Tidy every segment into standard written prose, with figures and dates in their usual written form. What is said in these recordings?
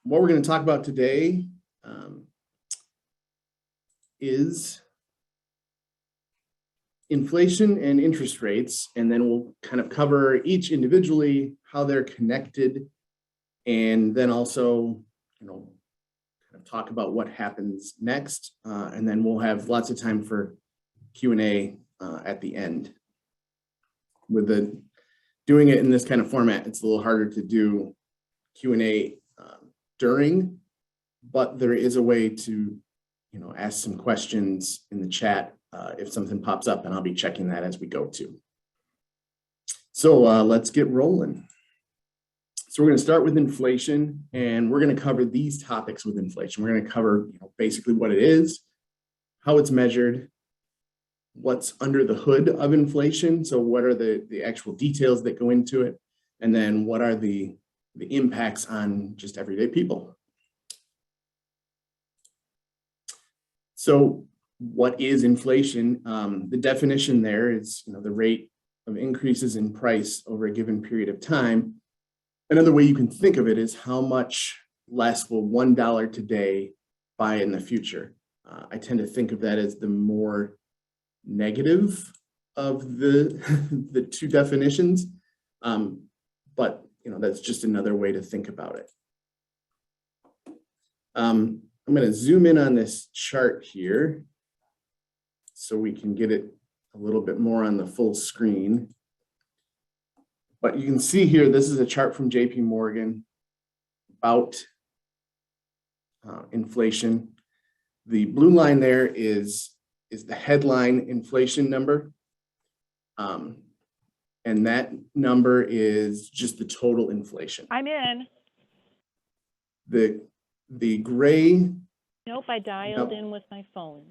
What we're going to talk about today is inflation and interest rates, and then we'll kind of cover each individually, how they're connected, and then also, kind of talk about what happens next, and then we'll have lots of time for Q&A at the end. With doing it in this kind of format, it's a little harder to do Q&A during, but there is a way to, ask some questions in the chat if something pops up, and I'll be checking that as we go too. So let's get rolling. So we're going to start with inflation, and we're going to cover these topics with inflation. We're going to cover basically what it is, how it's measured, what's under the hood of inflation. So what are the actual details that go into it? And then what are the impacts on just everyday people? So what is inflation? The definition there is the rate of increases in price over a given period of time. Another way you can think of it is how much less will $1 today buy in the future. I tend to think of that as the more negative of the two definitions, but that's just another way to think about it. I'm going to zoom in on this chart here so we can get it a little bit more on the full screen. But you can see here, this is a chart from JP Morgan about inflation. The blue line there is the headline inflation number. And that number is just the total inflation. I'm in. The gray. Nope, I dialed in with my phone.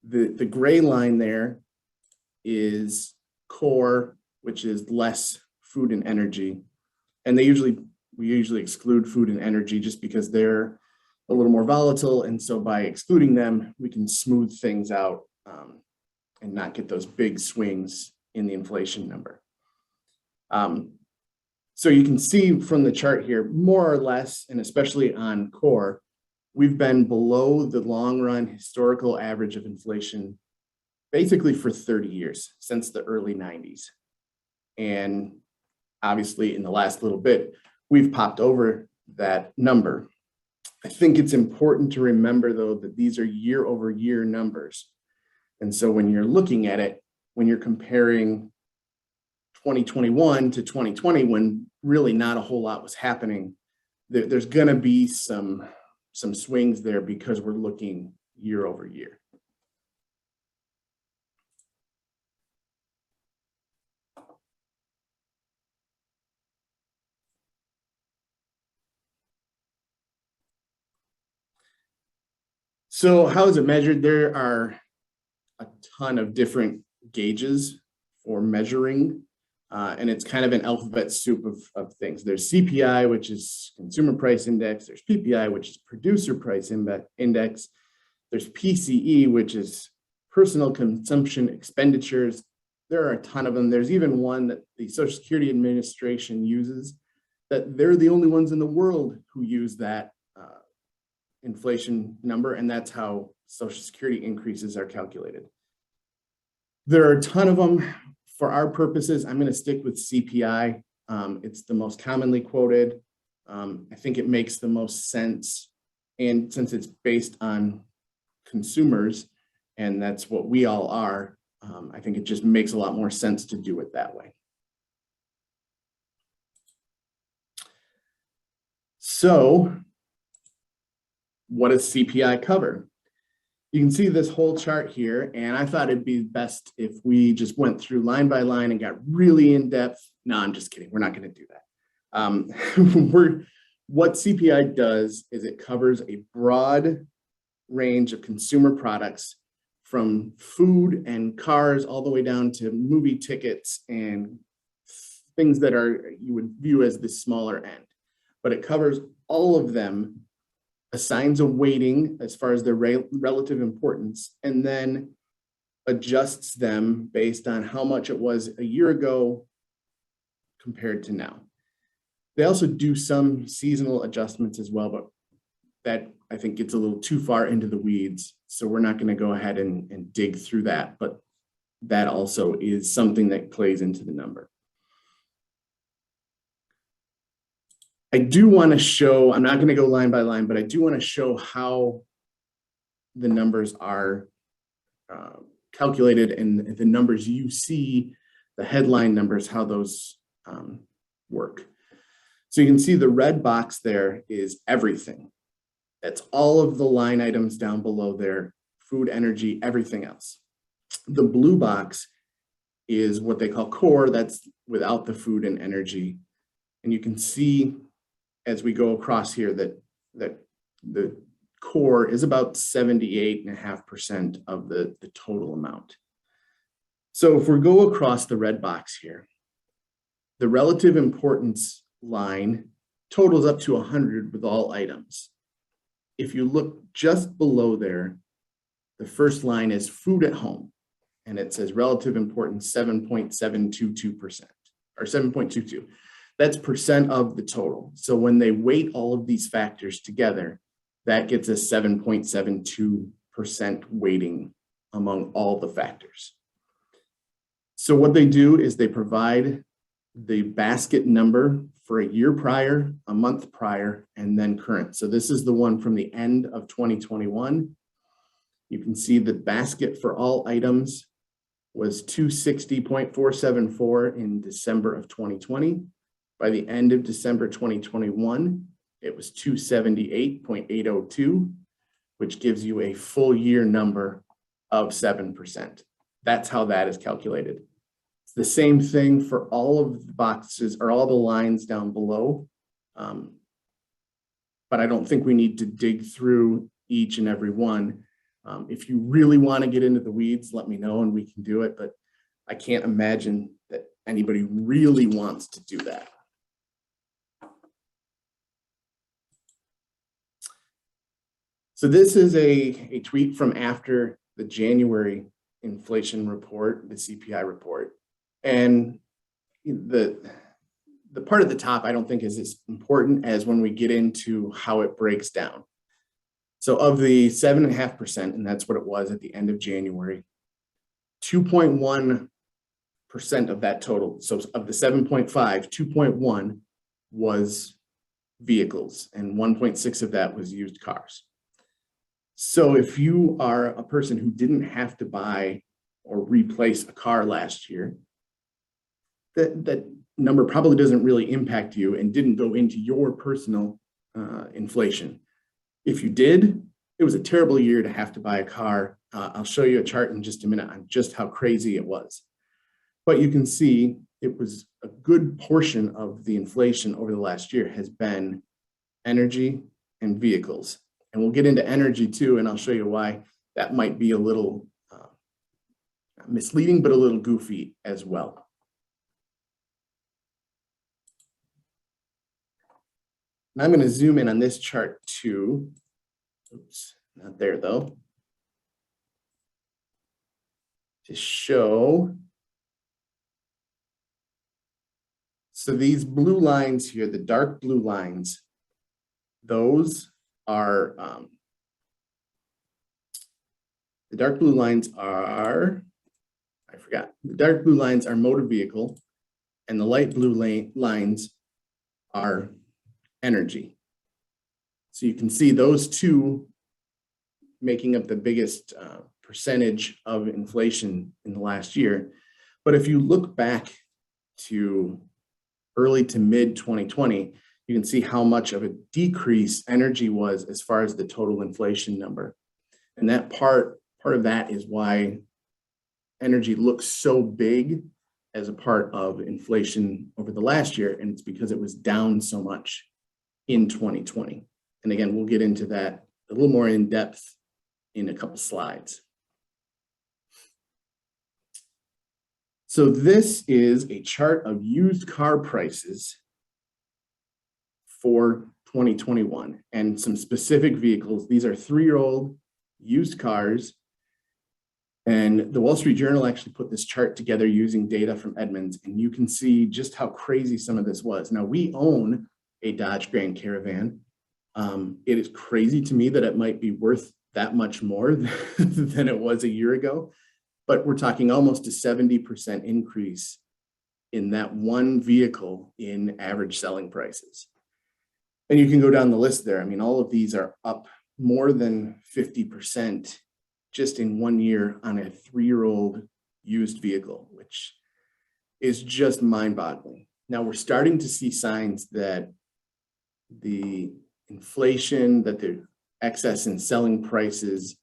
The gray line there is core, which is less food and energy. And we usually exclude food and energy just because they're a little more volatile. And so by excluding them, we can smooth things out and not get those big swings in the inflation number. So you can see from the chart here, more or less, and especially on core, we've been below the long run historical average of inflation basically for 30 years, since the early 90s. And obviously in the last little bit, we've popped over that number. I think it's important to remember though, that these are year over year numbers. And so when you're looking at it, when you're comparing 2021 to 2020, when really not a whole lot was happening, there's going to be some swings there because we're looking year over year. So how is it measured? There are a ton of different gauges for measuring. And it's kind of an alphabet soup of things. There's CPI, which is Consumer Price Index. There's PPI, which is Producer Price Index. There's PCE, which is Personal Consumption Expenditures. There are a ton of them. There's even one that the Social Security Administration uses, that they're the only ones in the world who use that inflation number, and that's how Social Security increases are calculated. There are a ton of them. For our purposes, I'm going to stick with CPI. It's the most commonly quoted. I think it makes the most sense. And since it's based on consumers, and that's what we all are, I think it just makes a lot more sense to do it that way. So what does CPI cover? You can see this whole chart here, and I thought it'd be best if we just went through line by line and got really in depth. No, I'm just kidding. We're not going to do that. What CPI does is it covers a broad range of consumer products, from food and cars all the way down to movie tickets and things that you would view as the smaller end. But it covers all of them, assigns a weighting as far as their relative importance, and then adjusts them based on how much it was a year ago compared to now. They also do some seasonal adjustments as well, but that I think gets a little too far into the weeds. So we're not going to go ahead and dig through that, but that also is something that plays into the number. I do want to show, I'm not going to go line by line, but I do want to show how the numbers are calculated, and the numbers you see, the headline numbers, how those work. So you can see the red box there is everything. That's all of the line items down below there, food, energy, everything else. The blue box is what they call core, that's without the food and energy. And you can see as we go across here that the core is about 78.5% of the total amount. So if we go across the red box here, the relative importance line totals up to 100 with all items. If you look just below there, the first line is food at home, and it says relative importance 7.722% or 7.22. That's percent of the total. So when they weight all of these factors together, that gets a 7.72% weighting among all the factors. So what they do is they provide the basket number for a year prior, a month prior, and then current. So this is the one from the end of 2021. You can see the basket for all items was 260.474 in December of 2020. By the end of December 2021, it was 278.802, which gives you a full year number of 7%. That's how that is calculated. It's the same thing for all of the boxes or all the lines down below. But I don't think we need to dig through each and every one. If you really want to get into the weeds, let me know and we can do it. But I can't imagine that anybody really wants to do that. So this is a tweet from after the January inflation report, the CPI report. And the part at the top I don't think is as important as when we get into how it breaks down. So of the 7.5%, and that's what it was at the end of January, 2.1% of that total, so of the 7.5, 2.1 was vehicles, and 1.6 of that was used cars. So if you are a person who didn't have to buy or replace a car last year, that number probably doesn't really impact you and didn't go into your personal inflation. If you did, it was a terrible year to have to buy a car. I'll show you a chart in just a minute on just how crazy it was. But you can see it was a good portion of the inflation over the last year has been energy and vehicles. And we'll get into energy too, and I'll show you why that might be a little misleading, but a little goofy as well. And I'm going to zoom in on this chart too. Oops, not there though. To show. So these blue lines here, the dark blue lines, those are, the dark blue lines are, I forgot, the dark blue lines are motor vehicle, and the light blue lines are energy. So you can see those two making up the biggest percentage of inflation in the last year. But if you look back to early to mid 2020, you can see how much of a decrease energy was as far as the total inflation number. And that part of that is why energy looks so big as a part of inflation over the last year. And it's because it was down so much in 2020. And again, we'll get into that a little more in depth in a couple slides. So this is a chart of used car prices for 2021 and some specific vehicles. These are 3-year-old used cars. And the Wall Street Journal actually put this chart together using data from Edmunds, and you can see just how crazy some of this was. Now, we own a Dodge Grand Caravan. It is crazy to me that it might be worth that much more than it was a year ago, but we're talking almost a 70% increase in that one vehicle in average selling prices. And you can go down the list there. I mean, all of these are up more than 50% just in 1 year on a 3-year-old used vehicle, which is just mind-boggling. Now we're starting to see signs that the inflation, that the excess in selling prices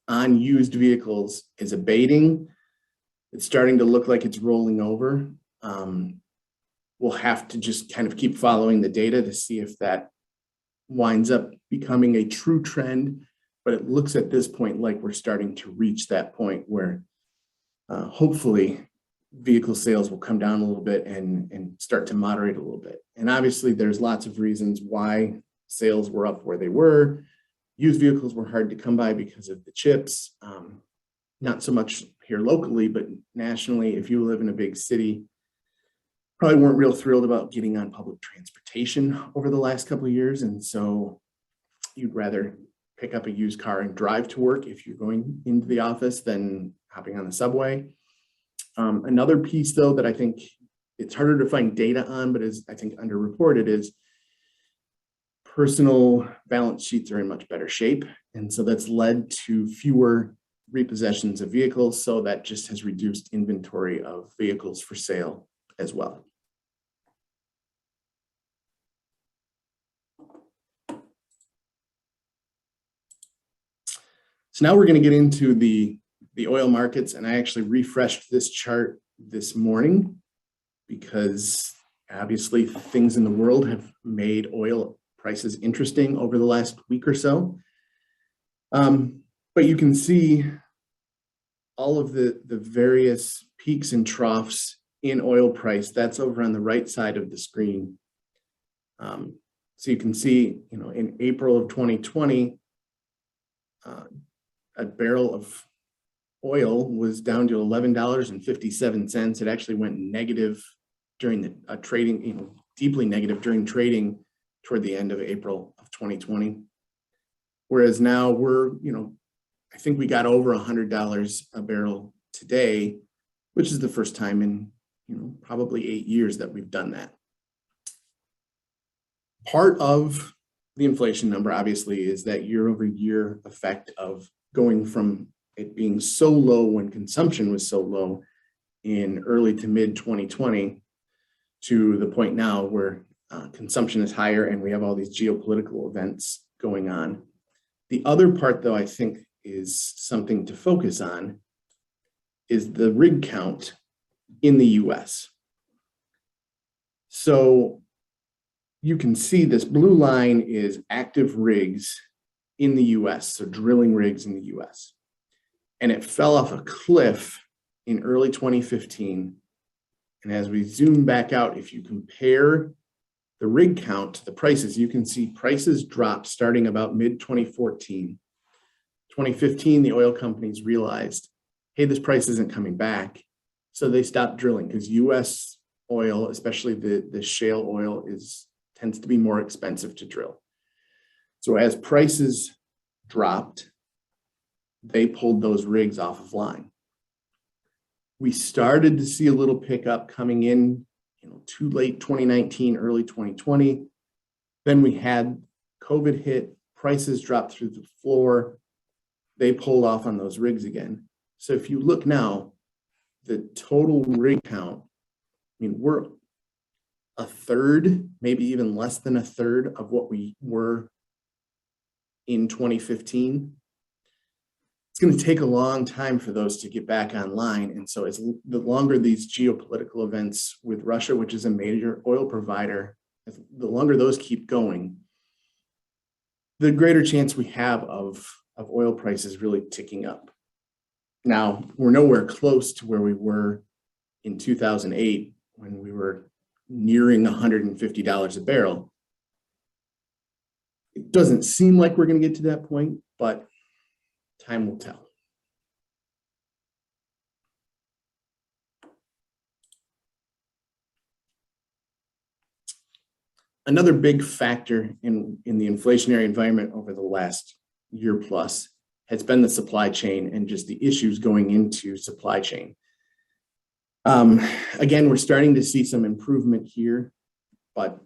on used vehicles is abating. It's starting to look like it's rolling over. We'll have to just kind of keep following the data to see if that winds up becoming a true trend. But it looks at this point like we're starting to reach that point where hopefully vehicle sales will come down a little bit and start to moderate a little bit. And obviously there's lots of reasons why sales were up where they were. Used vehicles were hard to come by because of the chips. Not so much here locally, but nationally, if you live in a big city, probably weren't real thrilled about getting on public transportation over the last couple of years. And so you'd rather pick up a used car and drive to work if you're going into the office than hopping on the subway. Another piece, though, that I think it's harder to find data on, but is I think underreported, is personal balance sheets are in much better shape. And so that's led to fewer repossessions of vehicles. So that just has reduced inventory of vehicles for sale as well. So now we're going to get into the oil markets, and I actually refreshed this chart this morning because obviously things in the world have made oil prices interesting over the last week or so. But you can see all of the various peaks and troughs in oil price. That's over on the right side of the screen. So you can see, in April of 2020, a barrel of oil was down to $11.57. It actually went negative during the trading, deeply negative during trading toward the end of April of 2020. Whereas now we're, I think we got over $100 a barrel today, which is the first time in, probably 8 years that we've done that. Part of the inflation number, obviously, is that year-over-year effect of going from it being so low when consumption was so low in early to mid 2020 to the point now where consumption is higher and we have all these geopolitical events going on. The other part, though, I think is something to focus on is the rig count in the US. So you can see this blue line is active rigs in the US, so drilling rigs in the US. And it fell off a cliff in early 2015. And as we zoom back out, if you compare the rig count to the prices, you can see prices dropped starting about mid-2014. 2015, the oil companies realized, hey, this price isn't coming back. So they stopped drilling because US oil, especially the shale oil, tends to be more expensive to drill. So as prices dropped, they pulled those rigs off of line. We started to see a little pickup coming in, too late 2019, early 2020. Then we had COVID hit, prices dropped through the floor. They pulled off on those rigs again. So if you look now, the total rig count, we're a third, maybe even less than a third of what we were in 2015. It's going to take a long time for those to get back online. And so as the longer these geopolitical events with Russia, which is a major oil provider, the longer those keep going, the greater chance we have of oil prices really ticking up. Now, we're nowhere close to where we were in 2008 when we were nearing $150 a barrel. It doesn't seem like we're going to get to that point, but time will tell. Another big factor in the inflationary environment over the last year plus has been the supply chain and just the issues going into supply chain. Again, we're starting to see some improvement here, but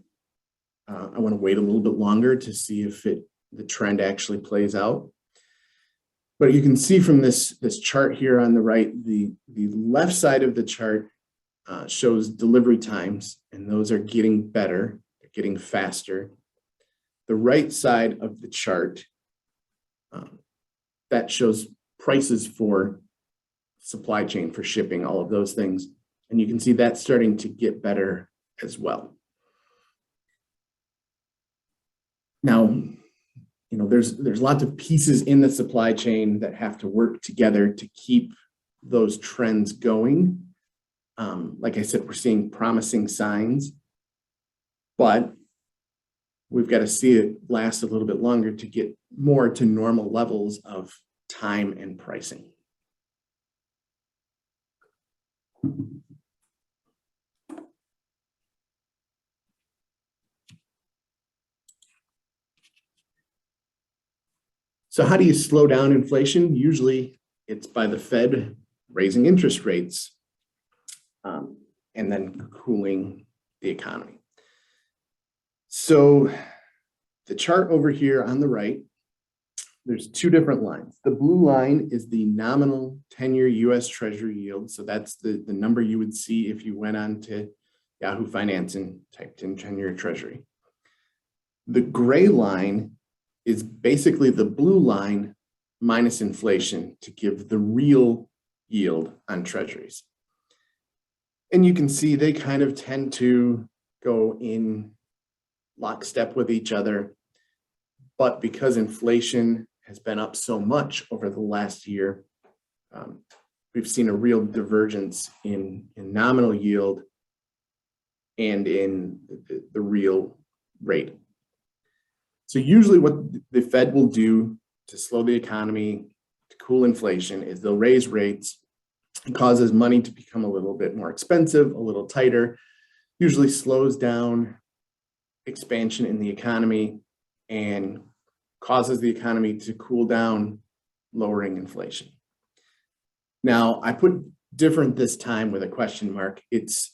I want to wait a little bit longer to see if the trend actually plays out. But you can see from this chart here on the right, the left side of the chart shows delivery times, and those are getting better, they're getting faster. The right side of the chart, that shows prices for supply chain, for shipping, all of those things. And you can see that's starting to get better as well. Now, there's lots of pieces in the supply chain that have to work together to keep those trends going. Like I said, we're seeing promising signs, but we've got to see it last a little bit longer to get more to normal levels of time and pricing. So how do you slow down inflation? Usually it's by the Fed raising interest rates and then cooling the economy. So the chart over here on the right, there's two different lines. The blue line is the nominal 10-year US Treasury yield. So that's the number you would see if you went on to Yahoo Finance and typed in 10-year Treasury. The gray line is basically the blue line minus inflation to give the real yield on treasuries. And you can see they kind of tend to go in lockstep with each other. But because inflation has been up so much over the last year, we've seen a real divergence in nominal yield and in the real rate. So usually what the Fed will do to slow the economy, to cool inflation, is they'll raise rates. It causes money to become a little bit more expensive, a little tighter, usually slows down expansion in the economy and causes the economy to cool down, lowering inflation. Now, I put different this time with a question mark. It's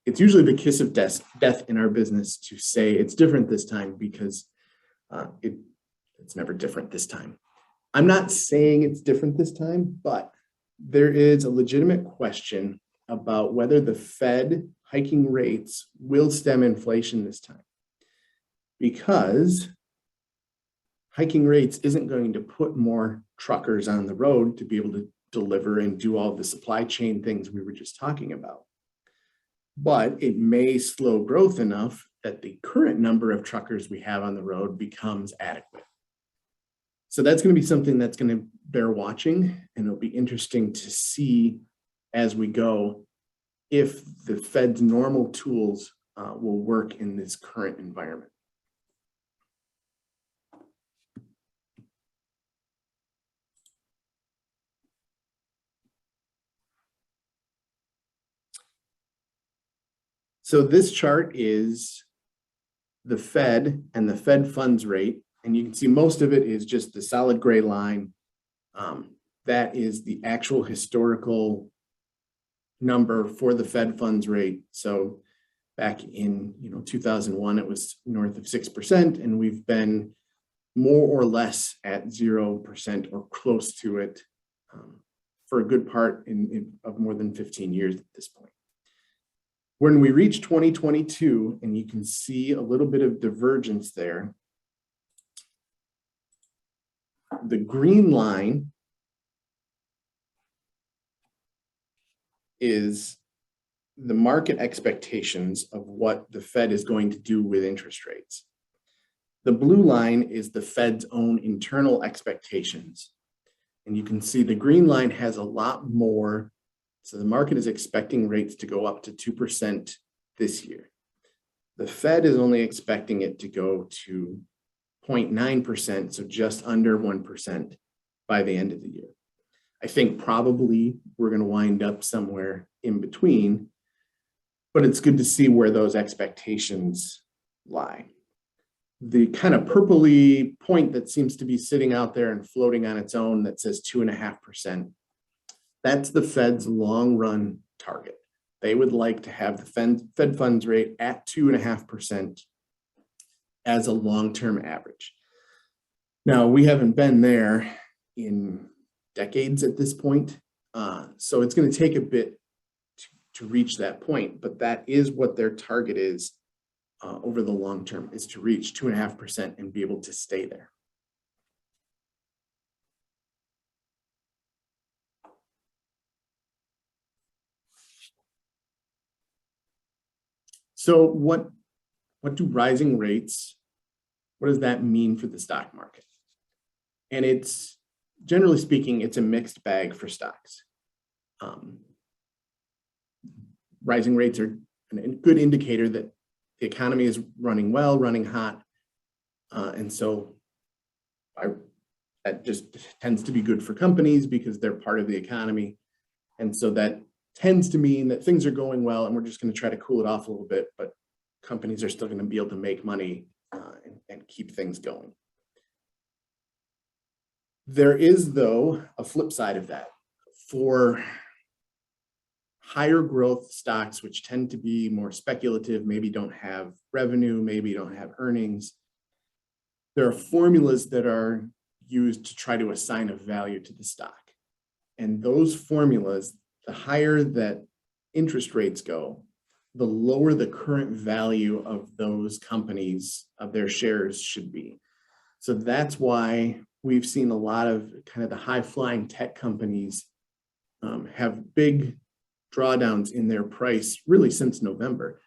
usually the kiss of death in our business to say it's different this time because it's never different this time. I'm not saying it's different this time, but there is a legitimate question about whether the Fed hiking rates will stem inflation this time. Because hiking rates isn't going to put more truckers on the road to be able to deliver and do all the supply chain things we were just talking about. But it may slow growth enough that the current number of truckers we have on the road becomes adequate. So that's going to be something that's going to bear watching, and it'll be interesting to see as we go if the Fed's normal tools will work in this current environment. So this chart is the Fed and the Fed funds rate. And you can see most of it is just the solid gray line. That is the actual historical number for the Fed funds rate. So back in 2001, it was north of 6%, and we've been more or less at 0% or close to it for a good part of more than 15 years at this point. When we reach 2022, and you can see a little bit of divergence there, the green line is the market expectations of what the Fed is going to do with interest rates. The blue line is the Fed's own internal expectations. And you can see the green line has a lot more. So the market is expecting rates to go up to 2% this year. The Fed is only expecting it to go to 0.9%, so just under 1% by the end of the year. I think probably we're going to wind up somewhere in between, but it's good to see where those expectations lie. The kind of purpley point that seems to be sitting out there and floating on its own that says 2.5%, that's the Fed's long run target. They would like to have the Fed funds rate at 2.5% as a long-term average. Now, we haven't been there in decades at this point, so it's going to take a bit to reach that point, but that is what their target is over the long term, is to reach 2.5% and be able to stay there. So what do rising rates, what does that mean for the stock market? And it's, generally speaking, it's a mixed bag for stocks. Rising rates are a good indicator that the economy is running well, running hot. And so that just tends to be good for companies because they're part of the economy. And so that tends to mean that things are going well and we're just going to try to cool it off a little bit, but companies are still going to be able to make money and keep things going. There is, though, a flip side of that. For higher growth stocks, which tend to be more speculative, maybe don't have revenue, maybe don't have earnings, there are formulas that are used to try to assign a value to the stock. And those formulas, the higher that interest rates go, the lower the current value of those companies, of their shares, should be. So that's why we've seen a lot of kind of the high-flying tech companies have big drawdowns in their price really since November.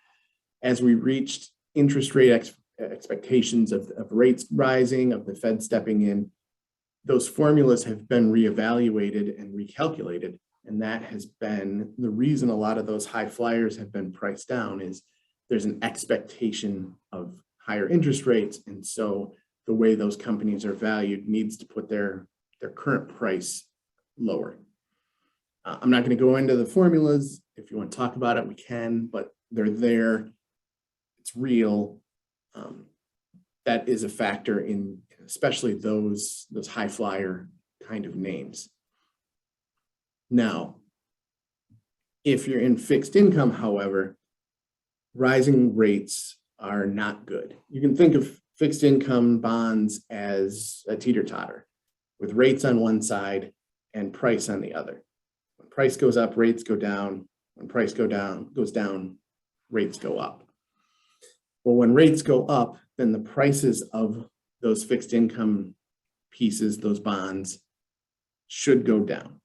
As we reached interest rate expectations of rates rising, of the Fed stepping in, those formulas have been reevaluated and recalculated. And that has been the reason a lot of those high flyers have been priced down, is there's an expectation of higher interest rates. And so the way those companies are valued needs to put their current price lower. I'm not going to go into the formulas. If you want to talk about it, we can, but they're there. It's real. That is a factor in especially those high flyer kind of names. Now, if you're in fixed income, however, rising rates are not good. You can think of fixed income bonds as a teeter-totter with rates on one side and price on the other. When price goes up, rates go down. When price goes down, rates go up. Well, when rates go up, then the prices of those fixed income pieces, those bonds, should go down.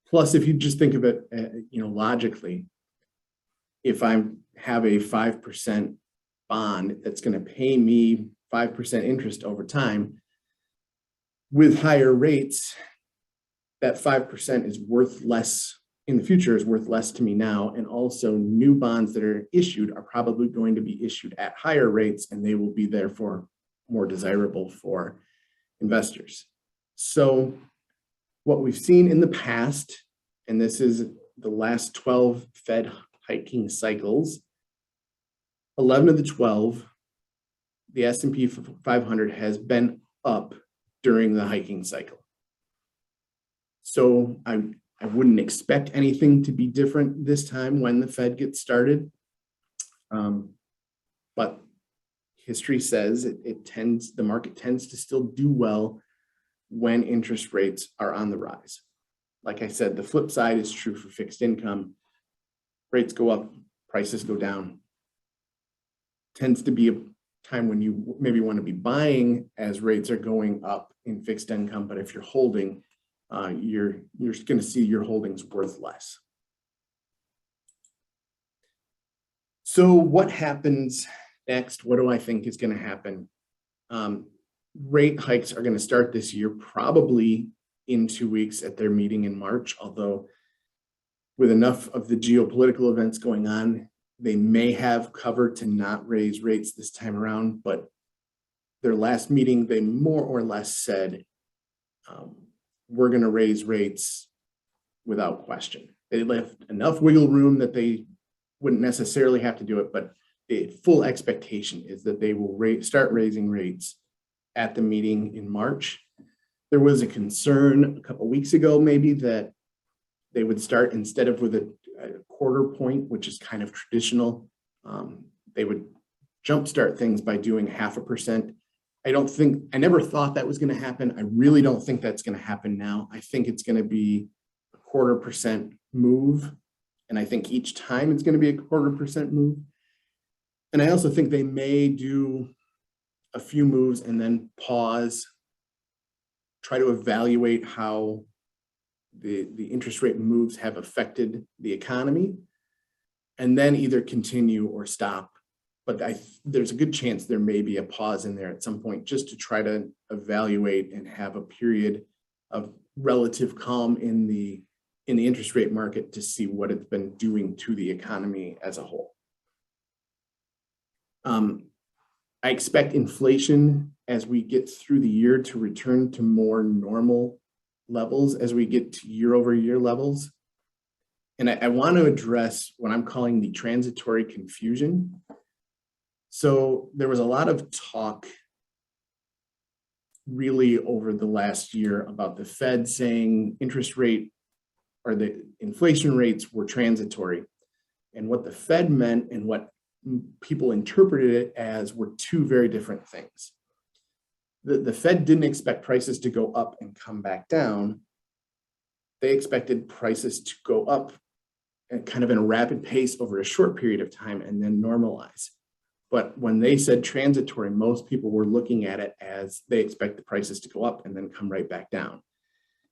Plus, if you just think of it, logically, if I have a 5% bond that's going to pay me 5% interest over time, with higher rates, that 5% is worth less in the future, is worth less to me now. And also new bonds that are issued are probably going to be issued at higher rates, and they will be therefore more desirable for investors. So what we've seen in the past, and this is the last 12 Fed hiking cycles, 11 of the 12, the S&P 500 has been up during the hiking cycle. So I wouldn't expect anything to be different this time when the Fed gets started. But history says the market tends to still do well when interest rates are on the rise. Like I said, the flip side is true for fixed income. Rates go up, prices go down. Tends to be a time when you maybe want to be buying as rates are going up in fixed income, but if you're holding, you're going to see your holdings worth less. So what happens next? What do I think is going to happen? Rate hikes are going to start this year, probably in 2 weeks at their meeting in March, although with enough of the geopolitical events going on, they may have cover to not raise rates this time around. But their last meeting, they more or less said, we're going to raise rates without question. They left enough wiggle room that they wouldn't necessarily have to do it, but the full expectation is that they will start raising rates at the meeting in March. There was a concern a couple weeks ago, maybe, that they would start instead of with a quarter point, which is kind of traditional. They would jumpstart things by doing 0.5%. I never thought that was going to happen. I really don't think that's going to happen now. I think it's going to be a 0.25% move. And I think each time it's going to be a 0.25% move. And I also think they may do a few moves and then pause, try to evaluate how the interest rate moves have affected the economy, and then either continue or stop. But there's a good chance there may be a pause in there at some point just to try to evaluate and have a period of relative calm in the interest rate market to see what it's been doing to the economy as a whole. I expect inflation as we get through the year to return to more normal levels as we get to year-over-year levels. And I want to address what I'm calling the transitory confusion. So there was a lot of talk really over the last year about the Fed saying interest rate or the inflation rates were transitory. And what the Fed meant and what people interpreted it as were two very different things. The Fed didn't expect prices to go up and come back down. They expected prices to go up and kind of in a rapid pace over a short period of time and then normalize. But when they said transitory, most people were looking at it as they expect the prices to go up and then come right back down.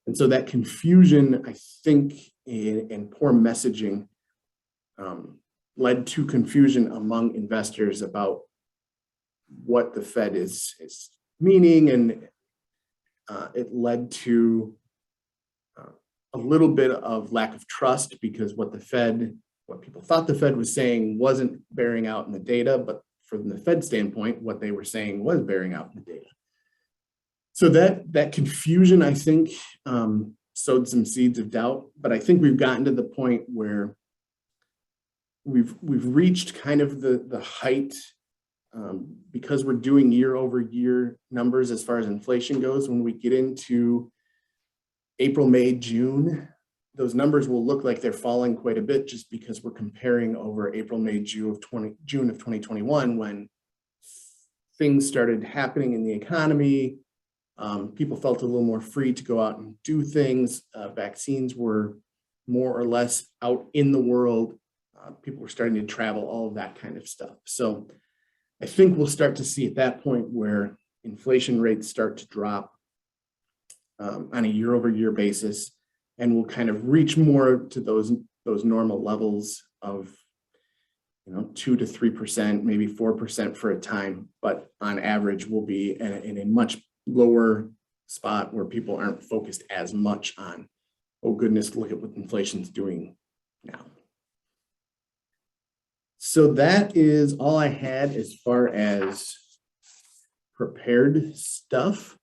And so that confusion, I think, and poor messaging led to confusion among investors about what the Fed is meaning, and it led to a little bit of lack of trust because what people thought the Fed was saying wasn't bearing out in the data, but from the Fed standpoint, what they were saying was bearing out in the data. So that confusion, I think, sowed some seeds of doubt, but I think we've gotten to the point where we've reached kind of the height because we're doing year-over-year numbers as far as inflation goes. When we get into April, May, June, those numbers will look like they're falling quite a bit just because we're comparing over April, May, June of 2021 when things started happening in the economy. People felt a little more free to go out and do things. Vaccines were more or less out in the world. People were starting to travel, all of that kind of stuff. So I think we'll start to see at that point where inflation rates start to drop on a year-over-year basis, and we'll kind of reach more to those normal levels of 2 to 3%, maybe 4% for a time. But on average, we'll be in a much lower spot where people aren't focused as much on, oh goodness, look at what inflation's doing now. So that is all I had as far as prepared stuff.